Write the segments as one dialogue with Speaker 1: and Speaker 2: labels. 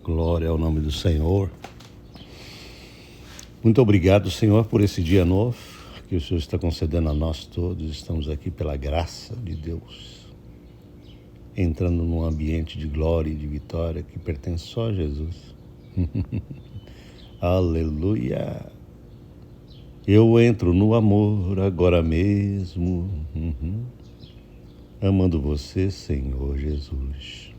Speaker 1: Glória ao nome do Senhor. Muito obrigado, Senhor, por esse dia novo que o Senhor está concedendo a nós todos. Estamos aqui pela graça de Deus, entrando num ambiente de glória e de vitória que pertence só a Jesus. Aleluia! Eu entro no amor agora mesmo, amando você, Senhor Jesus.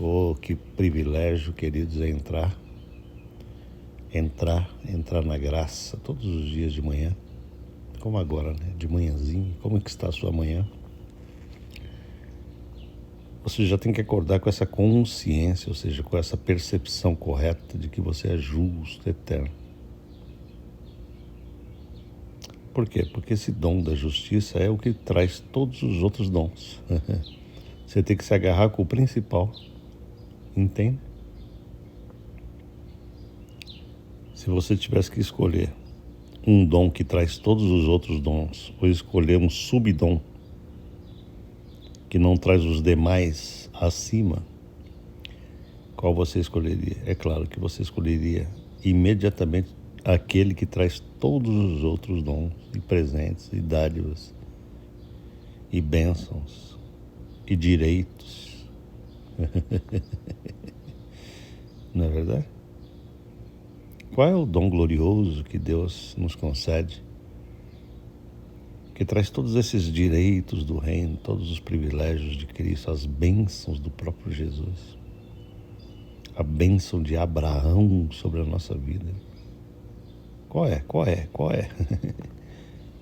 Speaker 1: Oh, que privilégio, queridos, é entrar na graça todos os dias de manhã, como agora, né? De manhãzinho. Como é que está a sua manhã? Você já tem que acordar com essa consciência, ou seja, com essa percepção correta de que você é justo, eterno. Por quê? Porque esse dom da justiça é o que traz todos os outros dons. Você tem que se agarrar com o principal, entende? Se você tivesse que escolher um dom que traz todos os outros dons, ou escolher um subdom que não traz os demais acima, qual você escolheria? É claro que você escolheria imediatamente aquele que traz todos os outros dons e presentes e dádivas e bênçãos e direitos. Não é verdade? Qual é o dom glorioso que Deus nos concede, que traz todos esses direitos do reino, todos os privilégios de Cristo, as bênçãos do próprio Jesus, a bênção de Abraão sobre a nossa vida? Qual é?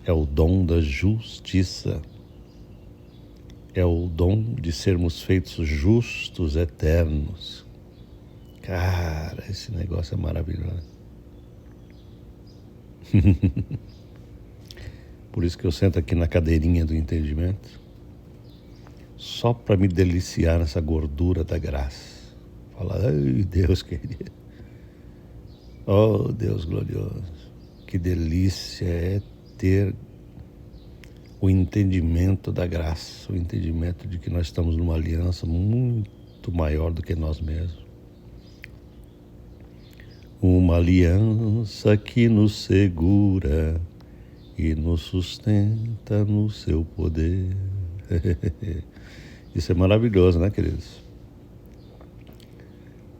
Speaker 1: É o dom da justiça, é o dom de sermos feitos justos, eternos. Cara, esse negócio é maravilhoso. Por isso que eu sento aqui na cadeirinha do entendimento, só para me deliciar nessa gordura da graça. Falar, ai Deus querido, oh Deus glorioso, que delícia é ter o entendimento da graça, o entendimento de que nós estamos numa aliança muito maior do que nós mesmos. Uma aliança que nos segura e nos sustenta no seu poder. Isso é maravilhoso, né, queridos?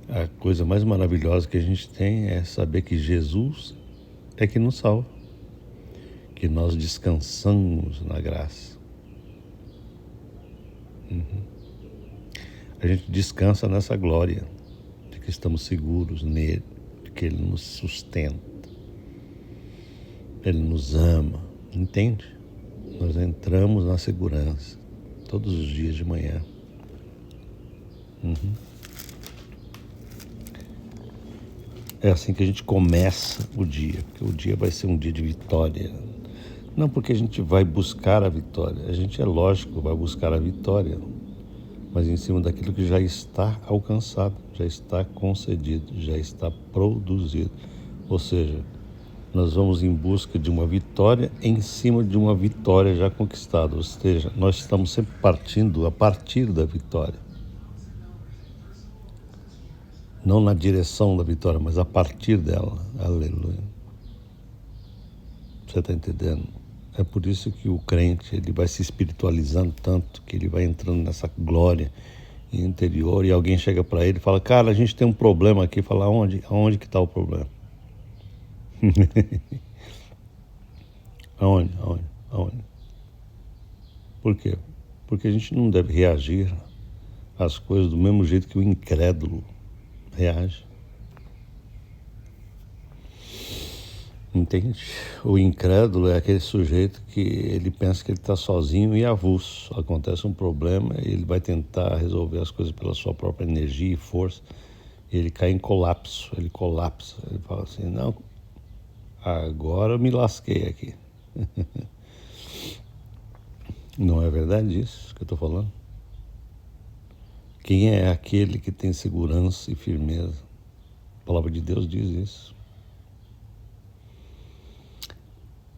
Speaker 1: A coisa mais maravilhosa que a gente tem é saber que Jesus é que nos salva, que nós descansamos na graça. A gente descansa nessa glória, de que estamos seguros nele, de que ele nos sustenta, ele nos ama, entende? Nós entramos na segurança todos os dias de manhã. É assim que a gente começa o dia, porque o dia vai ser um dia de vitória. Não porque a gente vai buscar a vitória, a gente, é lógico, vai buscar a vitória, mas em cima daquilo que já está alcançado, já está concedido, já está produzido. Ou seja, nós vamos em busca de uma vitória em cima de uma vitória já conquistada. Ou seja, nós estamos sempre partindo a partir da vitória. Não na direção da vitória, mas a partir dela. Aleluia. Você está entendendo? É por isso que o crente, ele vai se espiritualizando tanto, que ele vai entrando nessa glória interior, e alguém chega para ele e fala, cara, a gente tem um problema aqui. Fala, aonde que está o problema? Aonde? Por quê? Porque a gente não deve reagir às coisas do mesmo jeito que o incrédulo reage. Entende? O incrédulo é aquele sujeito que ele pensa que ele está sozinho e avulso. Acontece um problema e ele vai tentar resolver as coisas pela sua própria energia e força. Ele cai em colapso, ele colapsa. Ele fala assim, não, agora eu me lasquei aqui. Não é verdade isso que eu estou falando? Quem é aquele que tem segurança e firmeza? A palavra de Deus diz isso.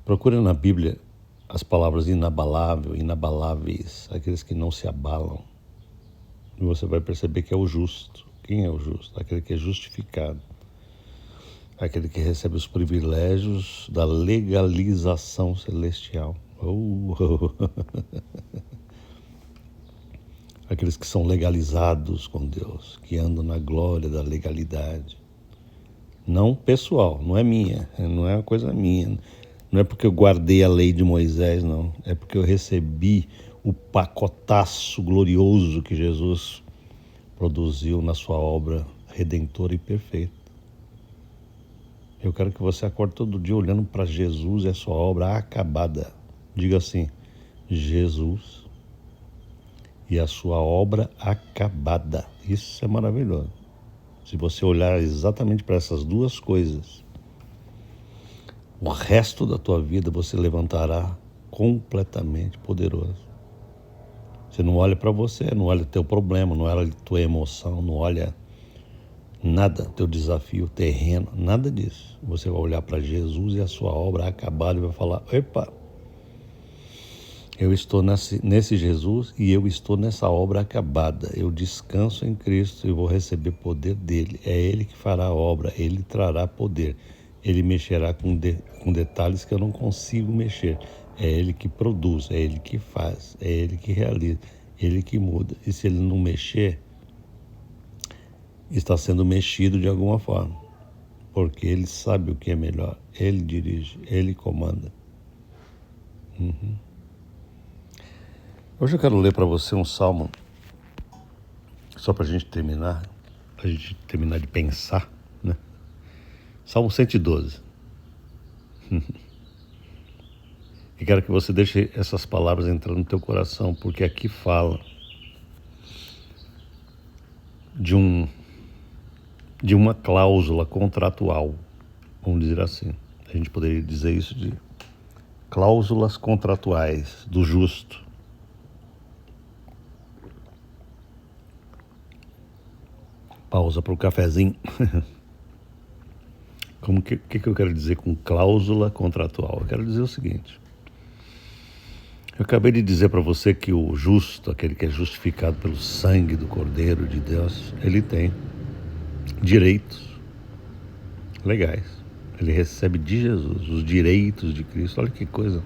Speaker 1: Procura na Bíblia as palavras inabalável, inabaláveis, aqueles que não se abalam. E você vai perceber que é o justo, Quem é o justo? Aquele que é justificado. Aquele que recebe os privilégios da legalização celestial. Aqueles que são legalizados com Deus, que andam na glória da legalidade. Não pessoal, não é minha, não é uma coisa minha. Não é porque eu guardei a lei de Moisés, não. É porque eu recebi o pacotaço glorioso que Jesus produziu na sua obra redentora e perfeita. Eu quero que você acorde todo dia olhando para Jesus e a sua obra acabada. Diga assim, Jesus e a sua obra acabada. Isso é maravilhoso. Se você olhar exatamente para essas duas coisas, o resto da tua vida você levantará completamente poderoso. Você não olha para você, não olha teu problema, não olha tua emoção, não olha nada, teu desafio, terreno, nada disso. Você vai olhar para Jesus e a sua obra acabada e vai falar, epa, eu estou nesse Jesus e eu estou nessa obra acabada. Eu descanso em Cristo e vou receber poder dele. É ele que fará a obra, ele trará poder. Ele mexerá com detalhes que eu não consigo mexer. É ele que produz, é ele que faz, é ele que realiza, ele que muda. E se ele não mexer, está sendo mexido de alguma forma. Porque ele sabe o que é melhor. Ele dirige, ele comanda. Hoje eu quero ler para você um salmo, só para a gente terminar de pensar, né? Salmo 112. E quero que você deixe essas palavras entrar no teu coração, porque aqui fala de uma cláusula contratual, vamos dizer assim. A gente poderia dizer isso de cláusulas contratuais do justo. Pausa para o cafezinho. O que eu quero dizer com cláusula contratual? Eu quero dizer o seguinte. Eu acabei de dizer para você que o justo, aquele que é justificado pelo sangue do Cordeiro de Deus, ele tem direitos legais. Ele recebe de Jesus os direitos de Cristo. Olha que coisa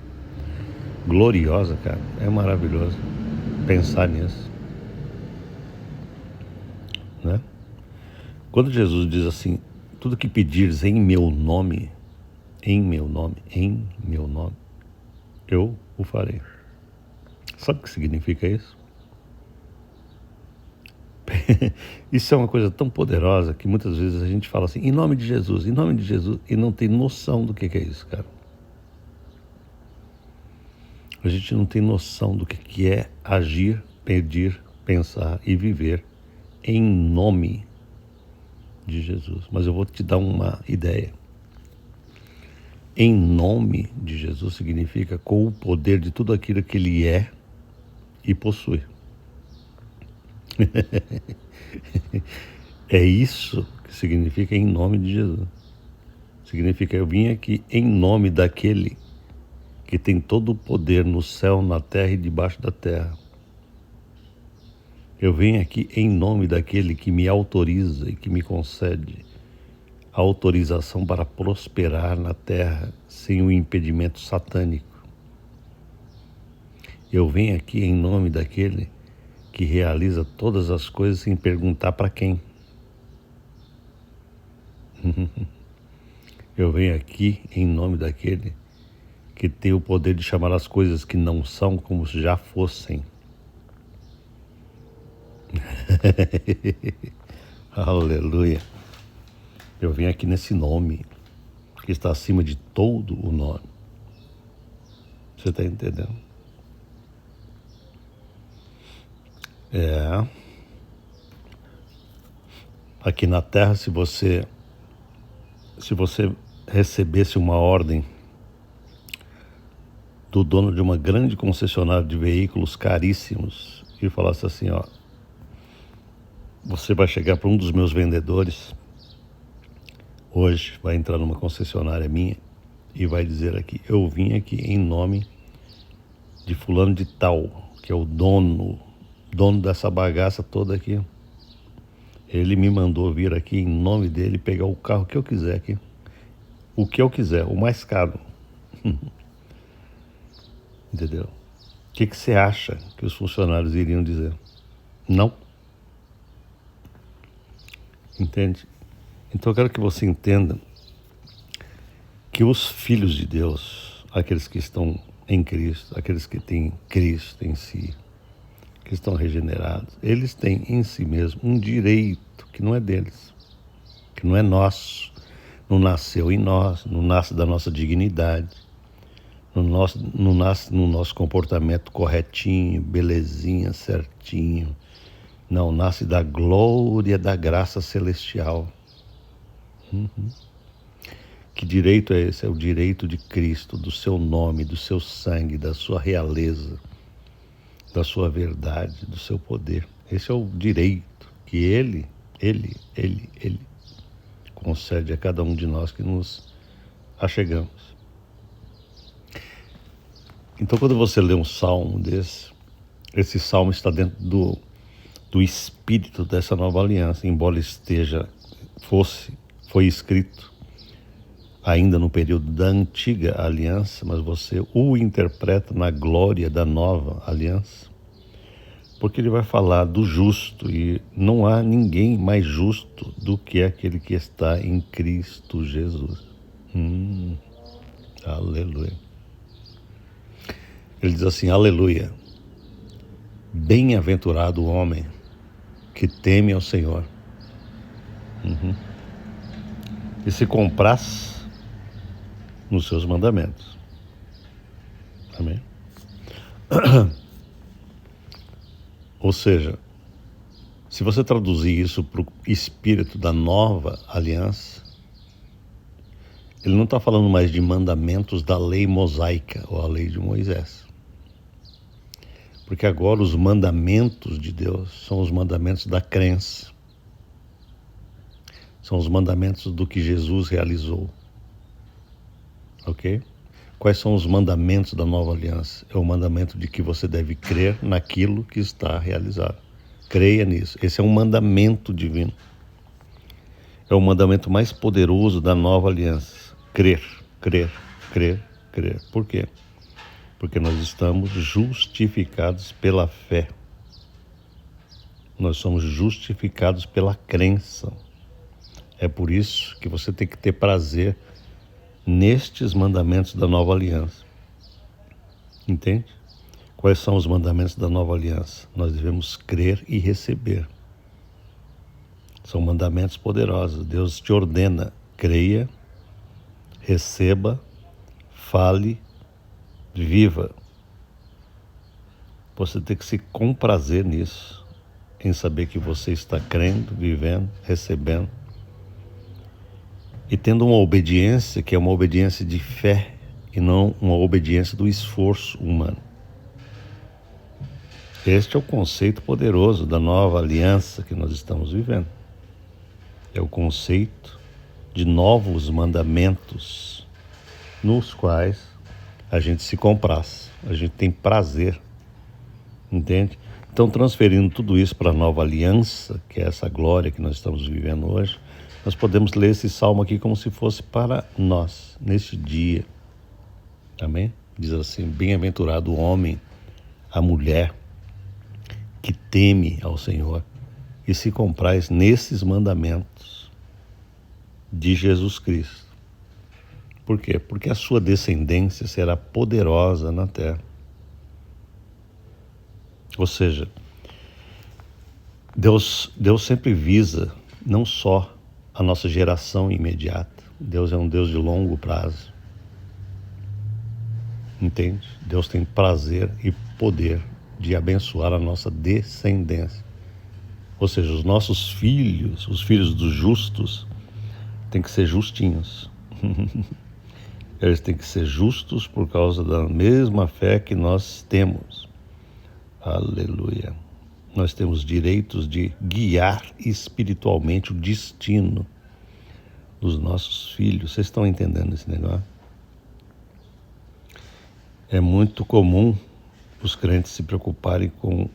Speaker 1: gloriosa, cara. É maravilhoso pensar nisso, né? Quando Jesus diz assim, tudo que pedires em meu nome, eu o farei. Sabe o que significa isso? Isso é uma coisa tão poderosa que muitas vezes a gente fala assim, em nome de Jesus, e não tem noção do que é isso, cara. A gente não tem noção do que é agir, pedir, pensar e viver em nome de Jesus. Mas eu vou te dar uma ideia. Em nome de Jesus significa com o poder de tudo aquilo que ele é e possui. É isso que significa em nome de Jesus. Significa eu vim aqui em nome daquele que tem todo o poder no céu, na terra e debaixo da terra. Eu venho aqui em nome daquele que me autoriza e que me concede a autorização para prosperar na terra sem o impedimento satânico. Eu venho aqui em nome daquele que realiza todas as coisas sem perguntar para quem. Eu venho aqui em nome daquele que tem o poder de chamar as coisas que não são como se já fossem. Aleluia. Eu venho aqui nesse nome que está acima de todo o nome. Você está entendendo? Aqui na terra, se você recebesse uma ordem do dono de uma grande concessionária de veículos caríssimos e falasse assim, ó, você vai chegar para um dos meus vendedores hoje, vai entrar numa concessionária minha e vai dizer aqui, eu vim aqui em nome de fulano de tal, que é o dono dessa bagaça toda aqui. Ele me mandou vir aqui em nome dele pegar o carro que eu quiser aqui. O que eu quiser, o mais caro. Entendeu? O que você acha que os funcionários iriam dizer? Não. Entende? Então eu quero que você entenda que os filhos de Deus, aqueles que estão em Cristo, aqueles que têm Cristo em si, que estão regenerados, eles têm em si mesmo um direito que não é deles, que não é nosso, não nasceu em nós, não nasce da nossa dignidade, não nasce no nosso comportamento corretinho, belezinha, certinho. Não, nasce da glória da graça celestial. Que direito é esse? É o direito de Cristo, do seu nome, do seu sangue, da sua realeza, da sua verdade, do seu poder. Esse é o direito que Ele concede a cada um de nós que nos achegamos. Então, quando você lê um salmo desse, esse salmo está dentro do espírito dessa nova aliança, embora foi escrito ainda no período da antiga aliança, mas você o interpreta na glória da nova aliança, porque ele vai falar do justo, e não há ninguém mais justo do que aquele que está em Cristo Jesus. Aleluia. Ele diz assim, aleluia, bem-aventurado o homem que teme ao Senhor e se compraz nos seus mandamentos. Amém? Ou seja, se você traduzir isso para o espírito da nova aliança, ele não está falando mais de mandamentos da lei mosaica ou a lei de Moisés. Porque agora os mandamentos de Deus são os mandamentos da crença. São os mandamentos do que Jesus realizou. Ok? Quais são os mandamentos da nova aliança? É o mandamento de que você deve crer naquilo que está realizado. Creia nisso. Esse é um mandamento divino. É o mandamento mais poderoso da nova aliança. Crer, crer, crer, crer. Por quê? Porque nós estamos justificados pela fé. Nós somos justificados pela crença. É por isso que você tem que ter prazer nestes mandamentos da nova aliança. Entende? Quais são os mandamentos da nova aliança? Nós devemos crer e receber. São mandamentos poderosos. Deus te ordena, creia, receba, fale, viva. Você tem que se comprazer nisso, em saber que você está crendo, vivendo, recebendo e tendo uma obediência que é uma obediência de fé e não uma obediência do esforço humano. Este é o conceito poderoso da nova aliança que nós estamos vivendo. É o conceito de novos mandamentos nos quais a gente se compraz, a gente tem prazer, entende? Então, transferindo tudo isso para a nova aliança, que é essa glória que nós estamos vivendo hoje, nós podemos ler esse salmo aqui como se fosse para nós, neste dia. Amém? Diz assim, bem-aventurado o homem, a mulher, que teme ao Senhor e se compraz nesses mandamentos de Jesus Cristo. Por quê? Porque a sua descendência será poderosa na terra. Ou seja, Deus sempre visa não só a nossa geração imediata. Deus é um Deus de longo prazo. Entende? Deus tem prazer e poder de abençoar a nossa descendência. Ou seja, os nossos filhos, os filhos dos justos, têm que ser justinhos. Eles têm que ser justos por causa da mesma fé que nós temos. Aleluia. Nós temos direitos de guiar espiritualmente o destino dos nossos filhos. Vocês estão entendendo esse negócio? É muito comum os crentes se preocuparem com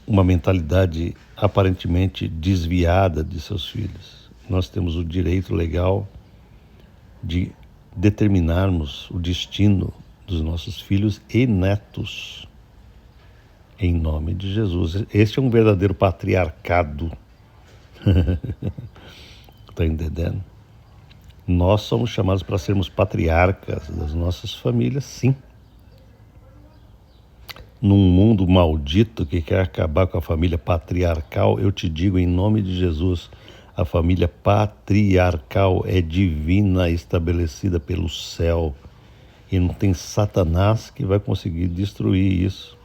Speaker 1: uma mentalidade aparentemente desviada de seus filhos. Nós temos o direito legal de determinarmos o destino dos nossos filhos e netos, em nome de Jesus. Este é um verdadeiro patriarcado. Está entendendo? Nós somos chamados para sermos patriarcas das nossas famílias, sim. Num mundo maldito que quer acabar com a família patriarcal, eu te digo em nome de Jesus, a família patriarcal é divina, estabelecida pelo céu. E não tem Satanás que vai conseguir destruir isso.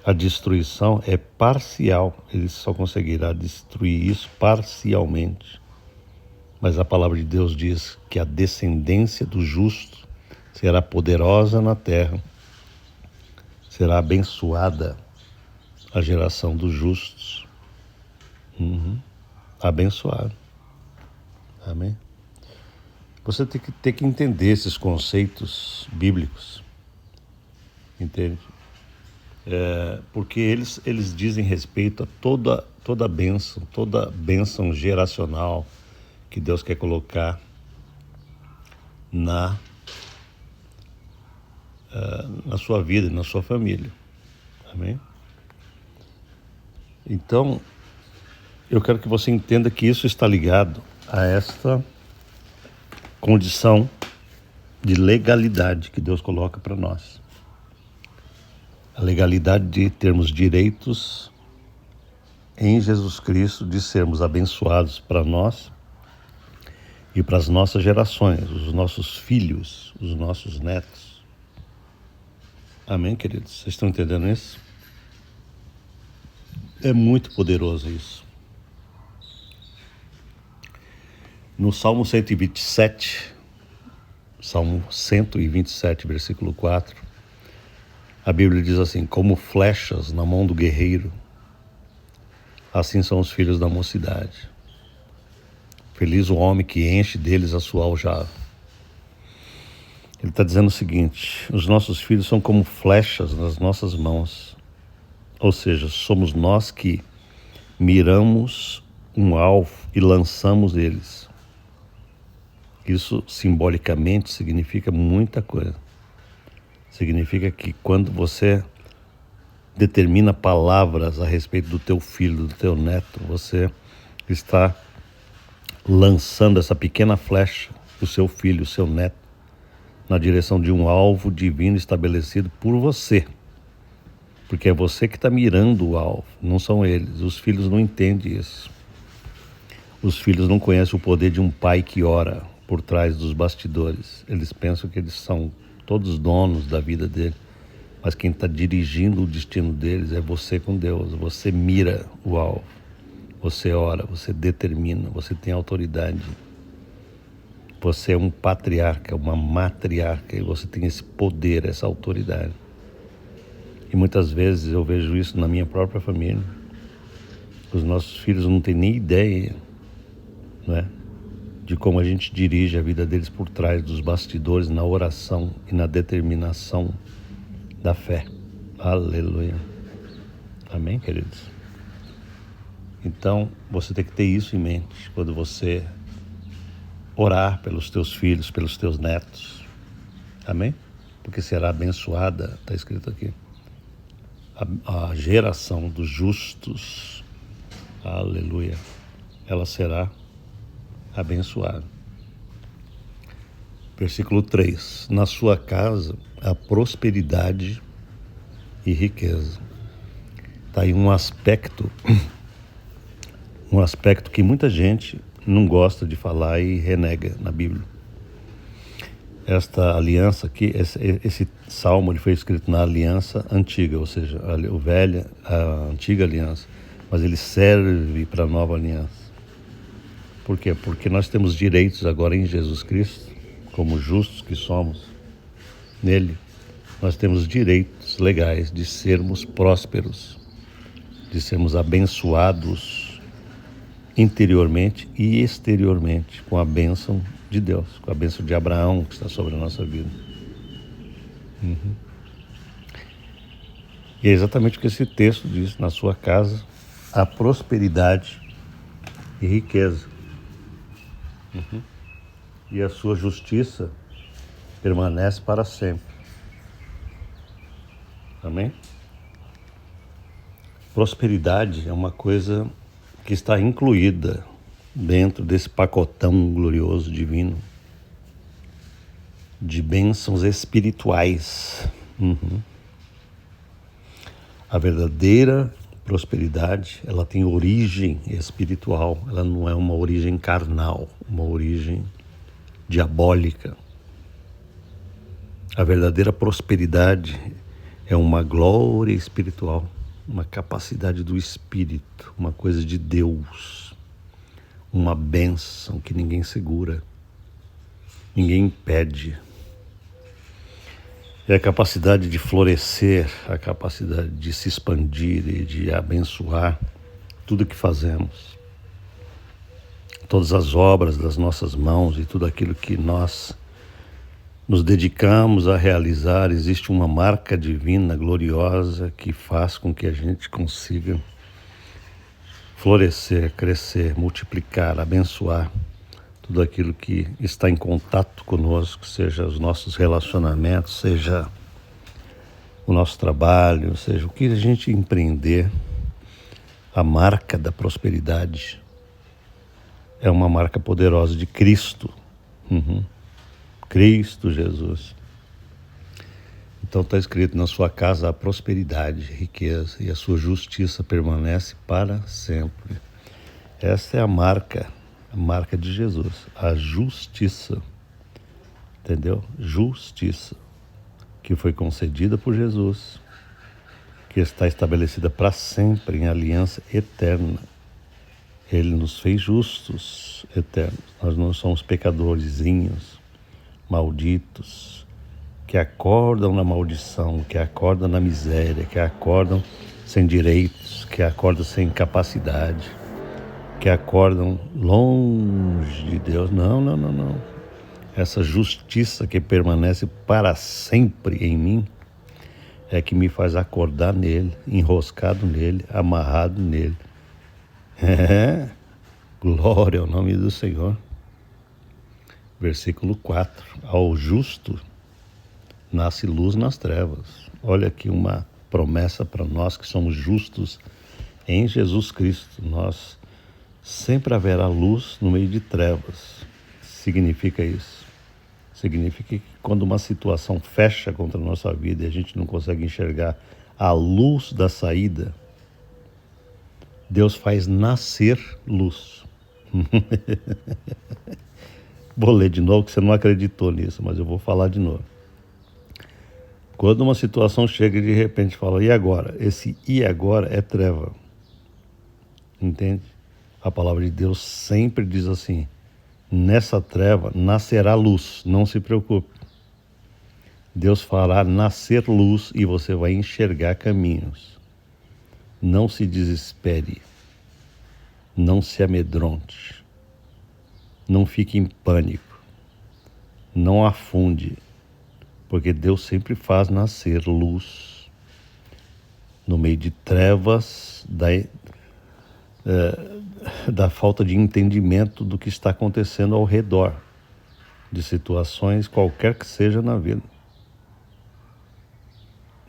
Speaker 1: A destruição é parcial, ele só conseguirá destruir isso parcialmente. Mas a palavra de Deus diz que a descendência do justo será poderosa na terra, será abençoada a geração dos justos. Abençoado. Amém? Você tem que ter que entender esses conceitos bíblicos, entende? Porque eles dizem respeito a toda bênção geracional que Deus quer colocar na sua vida e na sua família. Amém? Então, eu quero que você entenda que isso está ligado a esta condição de legalidade que Deus coloca para nós. A legalidade de termos direitos em Jesus Cristo, de sermos abençoados para nós e para as nossas gerações, os nossos filhos, os nossos netos. Amém, queridos? Vocês estão entendendo isso? É muito poderoso isso. No Salmo 127, versículo 4, a Bíblia diz assim: como flechas na mão do guerreiro, assim são os filhos da mocidade. Feliz o homem que enche deles a sua aljava. Ele está dizendo o seguinte: os nossos filhos são como flechas nas nossas mãos. Ou seja, somos nós que miramos um alvo e lançamos eles. Isso simbolicamente significa muita coisa. Significa que quando você determina palavras a respeito do teu filho, do teu neto, você está lançando essa pequena flecha, o seu filho, o seu neto, na direção de um alvo divino estabelecido por você. Porque é você que está mirando o alvo, não são eles. Os filhos não entendem isso. Os filhos não conhecem o poder de um pai que ora por trás dos bastidores. Eles pensam que eles são todos donos da vida dele. Mas quem está dirigindo o destino deles é você com Deus. Você mira o alvo. Você ora, você determina, você tem autoridade. Você é um patriarca, uma matriarca, e você tem esse poder, essa autoridade. E muitas vezes eu vejo isso na minha própria família. Os nossos filhos não têm nem ideia, não é, de como a gente dirige a vida deles por trás dos bastidores, na oração e na determinação da fé. Aleluia. Amém, queridos? Então, você tem que ter isso em mente quando você orar pelos teus filhos, pelos teus netos. Amém? Porque será abençoada, está escrito aqui, a geração dos justos. Aleluia. Ela será abençoada. Versículo 3. Na sua casa há prosperidade e riqueza. Está aí um aspecto que muita gente não gosta de falar e renega na Bíblia. Esta aliança aqui, esse salmo, ele foi escrito na aliança antiga, ou seja, a antiga aliança, mas ele serve para a nova aliança. Por quê? Porque nós temos direitos agora em Jesus Cristo, como justos que somos nele. Nós temos direitos legais de sermos prósperos, de sermos abençoados interiormente e exteriormente com a bênção de Deus, com a bênção de Abraão que está sobre a nossa vida. E é exatamente o que esse texto diz: na sua casa há prosperidade e riqueza. E a sua justiça permanece para sempre. Amém? Prosperidade é uma coisa que está incluída dentro desse pacotão glorioso divino de bênçãos espirituais. A verdadeira prosperidade, ela tem origem espiritual, ela não é uma origem carnal, uma origem diabólica. A verdadeira prosperidade é uma glória espiritual, uma capacidade do Espírito, uma coisa de Deus, uma bênção que ninguém segura, ninguém impede. É a capacidade de florescer, a capacidade de se expandir e de abençoar tudo que fazemos. Todas as obras das nossas mãos e tudo aquilo que nós nos dedicamos a realizar, existe uma marca divina, gloriosa, que faz com que a gente consiga florescer, crescer, multiplicar, abençoar tudo aquilo que está em contato conosco, seja os nossos relacionamentos, seja o nosso trabalho, seja o que a gente empreender. A marca da prosperidade é uma marca poderosa de Cristo. Cristo Jesus. Então está escrito: na sua casa há prosperidade, riqueza, e a sua justiça permanece para sempre. Essa é a marca de Jesus, a justiça, entendeu? Justiça, que foi concedida por Jesus, que está estabelecida para sempre em aliança eterna. Ele nos fez justos, eternos. Nós não somos pecadorzinhos, malditos, que acordam na maldição, que acordam na miséria, que acordam sem direitos, que acordam sem capacidade, que acordam longe de Deus. Não. Essa justiça que permanece para sempre em mim é que me faz acordar nele, enroscado nele, amarrado nele. Glória ao nome do Senhor. Versículo 4. Ao justo nasce luz nas trevas. Olha aqui uma promessa para nós que somos justos em Jesus Cristo. Nós sempre haverá luz no meio de trevas. Significa isso. Significa que quando uma situação fecha contra a nossa vida e a gente não consegue enxergar a luz da saída, Deus faz nascer luz. Vou ler de novo, que você não acreditou nisso, mas eu vou falar de novo. Quando uma situação chega e de repente fala, e agora? Esse e agora é treva. Entende? A palavra de Deus sempre diz assim: nessa treva nascerá luz, não se preocupe. Deus fará nascer luz e você vai enxergar caminhos. Não se desespere, não se amedronte, não fique em pânico, não afunde, porque Deus sempre faz nascer luz no meio de trevas da falta de entendimento do que está acontecendo ao redor, de situações qualquer que seja na vida.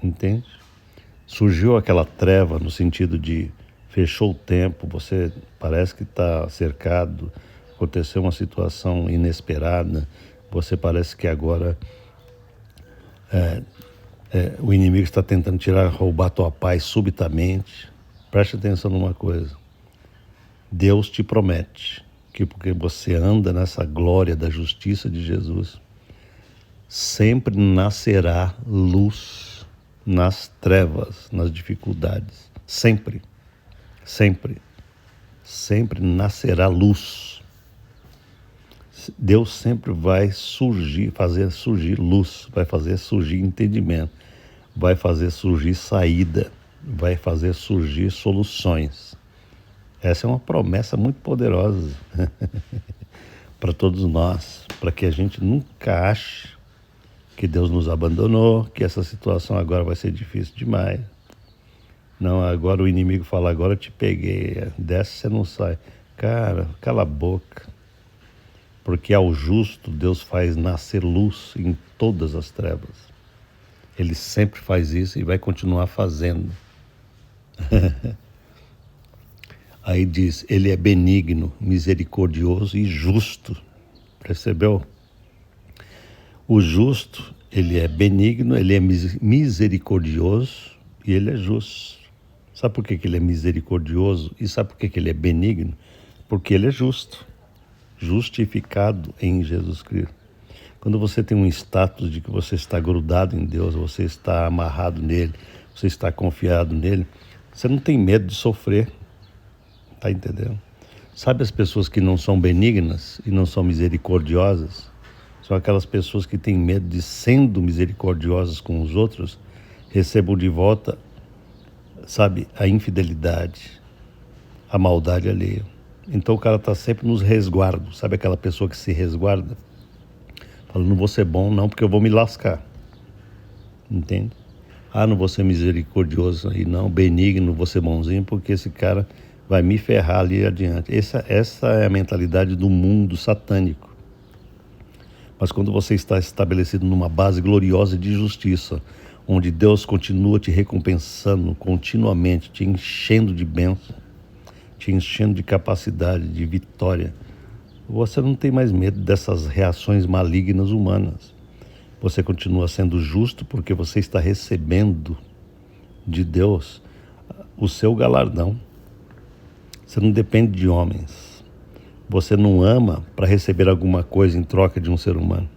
Speaker 1: Entende? Surgiu aquela treva no sentido de fechou o tempo, você parece que está cercado, aconteceu uma situação inesperada, você parece que agora o inimigo está tentando roubar a tua paz subitamente. Preste atenção numa coisa: Deus te promete que porque você anda nessa glória da justiça de Jesus, sempre nascerá luz nas trevas, nas dificuldades. Sempre nascerá luz. Deus sempre vai fazer surgir luz, vai fazer surgir entendimento, vai fazer surgir saída, vai fazer surgir soluções. Essa é uma promessa muito poderosa para todos nós, para que a gente nunca ache que Deus nos abandonou, que essa situação agora vai ser difícil demais. Não, agora o inimigo fala, agora eu te peguei, dessa você não sai. Cara, cala a boca. Porque ao justo Deus faz nascer luz em todas as trevas. Ele sempre faz isso e vai continuar fazendo. Aí diz, ele é benigno, misericordioso e justo. Percebeu? O justo, ele é benigno, ele é misericordioso e ele é justo. Sabe por que ele é misericordioso? E sabe por que ele é benigno? Porque ele é justo, justificado em Jesus Cristo. Quando você tem um status de que você está grudado em Deus, você está amarrado nele, você está confiado nele, você não tem medo de sofrer, tá entendendo? Sabe as pessoas que não são benignas e não são misericordiosas? São aquelas pessoas que têm medo de, sendo misericordiosas com os outros, recebam de volta, sabe, a infidelidade, a maldade alheia. Então o cara está sempre nos resguardos. Sabe aquela pessoa que se resguarda? Fala, não vou ser bom não, porque eu vou me lascar. Entende? Ah, não vou ser misericordioso aí não, benigno, vou ser bonzinho, porque esse cara vai me ferrar ali adiante. Essa é a mentalidade do mundo satânico. Mas quando você está estabelecido numa base gloriosa de justiça, onde Deus continua te recompensando continuamente, te enchendo de bênção, te enchendo de capacidade, de vitória, você não tem mais medo dessas reações malignas humanas. Você continua sendo justo porque você está recebendo de Deus o seu galardão. Você não depende de homens. Você não ama para receber alguma coisa em troca de um ser humano.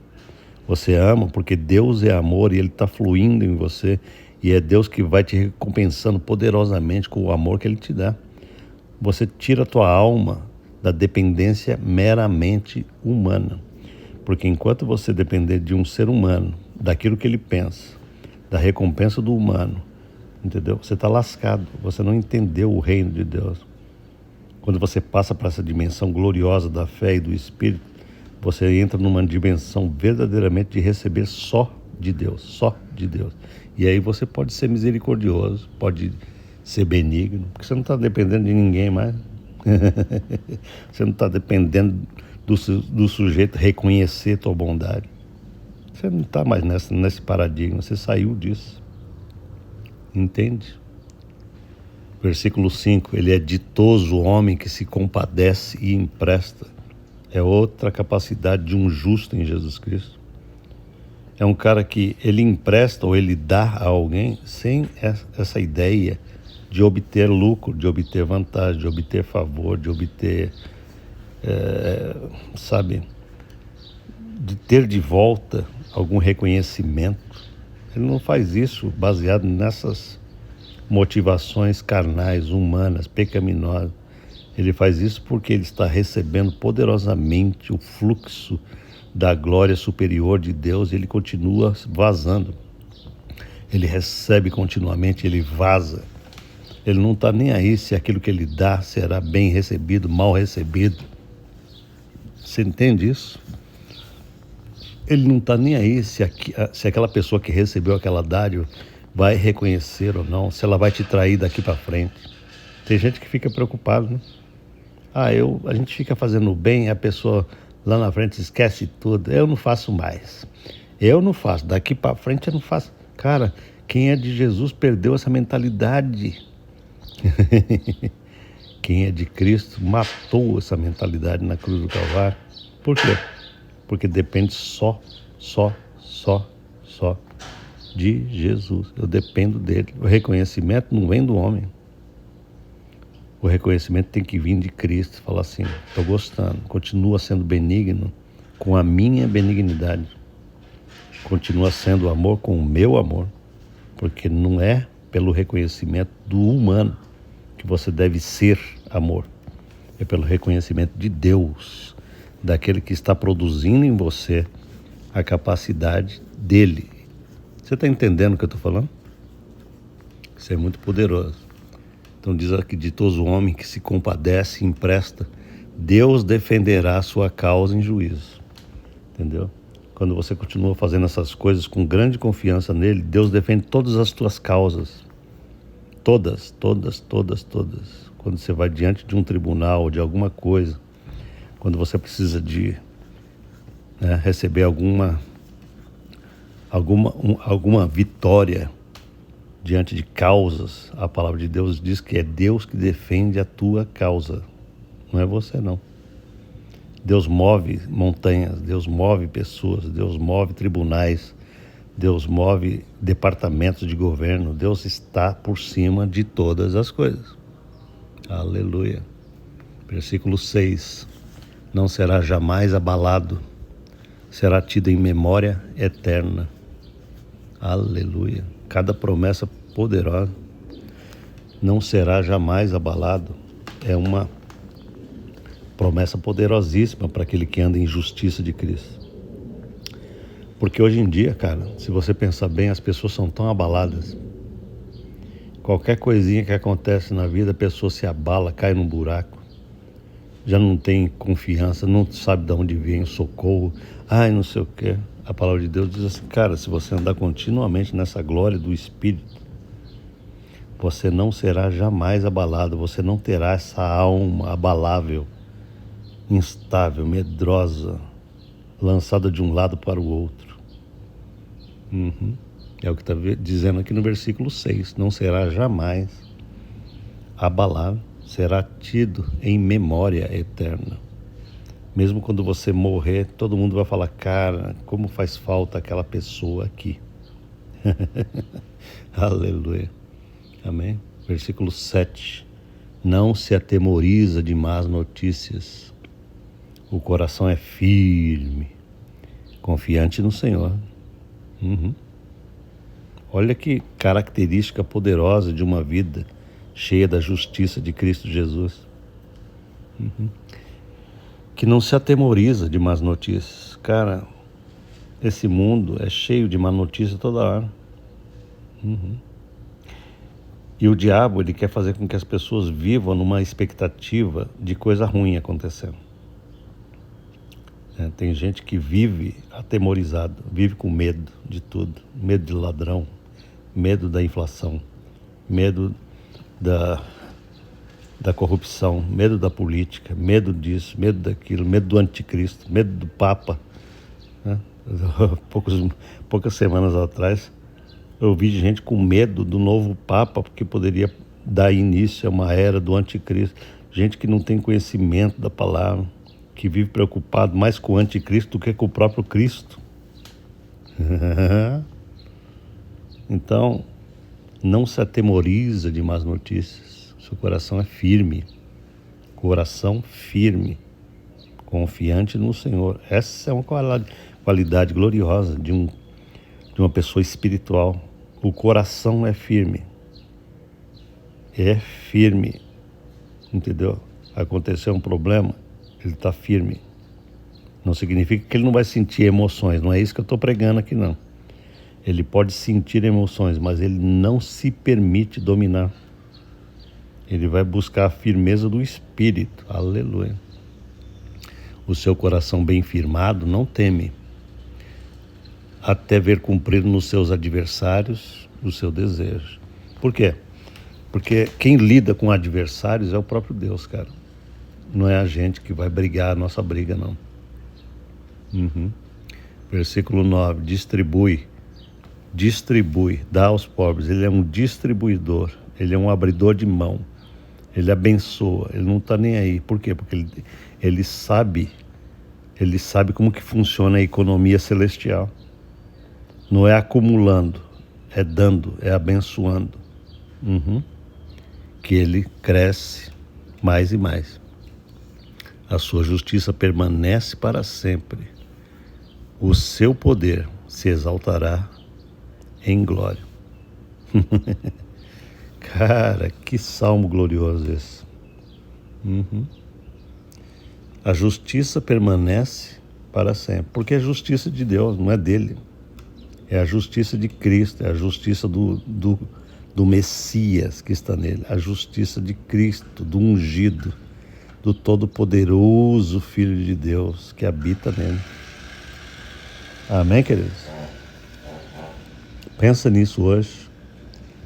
Speaker 1: Você ama porque Deus é amor e Ele está fluindo em você. E é Deus que vai te recompensando poderosamente com o amor que Ele te dá. Você tira a tua alma da dependência meramente humana. Porque enquanto você depender de um ser humano, daquilo que ele pensa, da recompensa do humano, entendeu? Você está lascado, você não entendeu o reino de Deus. Quando você passa para essa dimensão gloriosa da fé e do Espírito, você entra numa dimensão verdadeiramente de receber só de Deus, só de Deus. E aí você pode ser misericordioso, pode ser benigno, porque você não está dependendo de ninguém mais. Você não está dependendo do sujeito reconhecer tua bondade. Você não está mais nesse paradigma, você saiu disso. Entende? Versículo 5, ele é ditoso o homem que se compadece e empresta. É outra capacidade de um justo em Jesus Cristo. É um cara que ele empresta ou ele dá a alguém sem essa ideia de obter lucro, de obter vantagem, de obter favor, de obter, sabe, de ter de volta algum reconhecimento. Ele não faz isso baseado nessas motivações carnais, humanas, pecaminosas. Ele faz isso porque ele está recebendo poderosamente o fluxo da glória superior de Deus e ele continua vazando. Ele recebe continuamente, ele vaza. Ele não está nem aí se aquilo que ele dá será bem recebido, mal recebido. Você entende isso? Ele não está nem aí se aquela pessoa que recebeu aquela dádiva vai reconhecer ou não, se ela vai te trair daqui para frente. Tem gente que fica preocupado, né? A gente fica fazendo o bem, a pessoa lá na frente esquece tudo. Eu não faço mais. Eu não faço. Daqui para frente eu não faço. Cara, quem é de Jesus perdeu essa mentalidade. Quem é de Cristo matou essa mentalidade na cruz do Calvário. Por quê? Porque depende só de Jesus. Eu dependo dele. O reconhecimento não vem do homem. O reconhecimento tem que vir de Cristo. Falar assim, estou gostando. Continua sendo benigno com a minha benignidade. Continua sendo amor com o meu amor. Porque não é pelo reconhecimento do humano que você deve ser amor. É pelo reconhecimento de Deus, daquele que está produzindo em você a capacidade dele. Você está entendendo o que eu estou falando? Isso é muito poderoso. Então diz aqui, ditoso homem que se compadece e empresta, Deus defenderá a sua causa em juízo. Entendeu? Quando você continua fazendo essas coisas com grande confiança nele, Deus defende todas as tuas causas. Todas, todas, todas, todas. Quando você vai diante de um tribunal, de alguma coisa, quando você precisa de receber alguma vitória diante de causas, a palavra de Deus diz que é Deus que defende a tua causa, não é você não. Deus move montanhas, Deus move pessoas, Deus move tribunais, Deus move departamentos de governo, Deus está por cima de todas as coisas. Aleluia. Versículo 6. Não será jamais abalado, será tido em memória eterna. Aleluia. Cada promessa poderosa. Não será jamais abalado. É uma promessa poderosíssima para aquele que anda em justiça de Cristo. Porque hoje em dia, cara, se você pensar bem, as pessoas são tão abaladas. Qualquer coisinha que acontece na vida, a pessoa se abala, cai num buraco. Já não tem confiança, não sabe de onde vem o socorro. Ai, não sei o quê. A palavra de Deus diz assim, cara, se você andar continuamente nessa glória do Espírito, você não será jamais abalado, você não terá essa alma abalável, instável, medrosa, lançada de um lado para o outro. É o que está dizendo aqui no versículo 6. Não será jamais abalado, será tido em memória eterna. Mesmo quando você morrer, todo mundo vai falar, cara, como faz falta aquela pessoa aqui. Aleluia. Amém. Versículo 7. Não se atemoriza de más notícias. O coração é firme, confiante no Senhor. Olha que característica poderosa de uma vida cheia da justiça de Cristo Jesus. Que não se atemoriza de más notícias. Cara, esse mundo é cheio de má notícia toda hora. E o diabo, ele quer fazer com que as pessoas vivam numa expectativa de coisa ruim acontecendo. Tem gente que vive atemorizado, vive com medo de tudo. Medo de ladrão, medo da inflação, medo da corrupção, medo da política, medo disso, medo daquilo, medo do anticristo, medo do Papa. Poucas semanas atrás, eu vi gente com medo do novo Papa, porque poderia dar início a uma era do anticristo. Gente que não tem conhecimento da palavra, que vive preocupado mais com o anticristo do que com o próprio Cristo. Então, não se atemoriza de más notícias. Seu coração é firme. Coração firme. Confiante no Senhor. Essa é uma qualidade gloriosa de uma pessoa espiritual. O coração é firme. É firme. Entendeu? Aconteceu um problema, ele está firme. Não significa que ele não vai sentir emoções. Não é isso que eu estou pregando aqui, não. Ele pode sentir emoções, mas ele não se permite dominar. Ele vai buscar a firmeza do Espírito. Aleluia. O seu coração bem firmado não teme, até ver cumprir nos seus adversários o seu desejo. Por quê? Porque quem lida com adversários é o próprio Deus, cara. Não é a gente que vai brigar a nossa briga, não. Versículo 9. Distribui, dá aos pobres. Ele é um distribuidor, ele é um abridor de mão. Ele abençoa, ele não está nem aí. Por quê? Porque ele sabe como que funciona a economia celestial. Não é acumulando, é dando, é abençoando. Que ele cresce mais e mais. A sua justiça permanece para sempre. O seu poder se exaltará em glória. Cara, que salmo glorioso esse. A justiça permanece para sempre. Porque é a justiça de Deus, não é dele. É a justiça de Cristo, é a justiça do Messias que está nele. A justiça de Cristo, do ungido, do todo-poderoso Filho de Deus que habita nele. Amém, queridos? Pensa nisso hoje.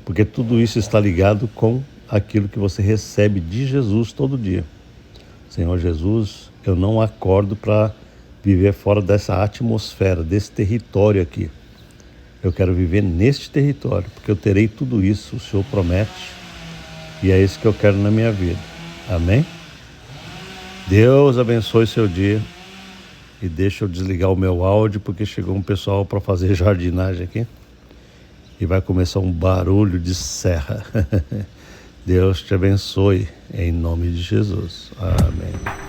Speaker 1: Porque tudo isso está ligado com aquilo que você recebe de Jesus todo dia. Senhor Jesus, eu não acordo para viver fora dessa atmosfera, desse território aqui. Eu quero viver neste território, porque eu terei tudo isso, o Senhor promete, e é isso que eu quero na minha vida. Amém? Deus abençoe seu dia. E deixa eu desligar o meu áudio, porque chegou um pessoal para fazer jardinagem aqui. E vai começar um barulho de serra. Deus te abençoe, em nome de Jesus. Amém.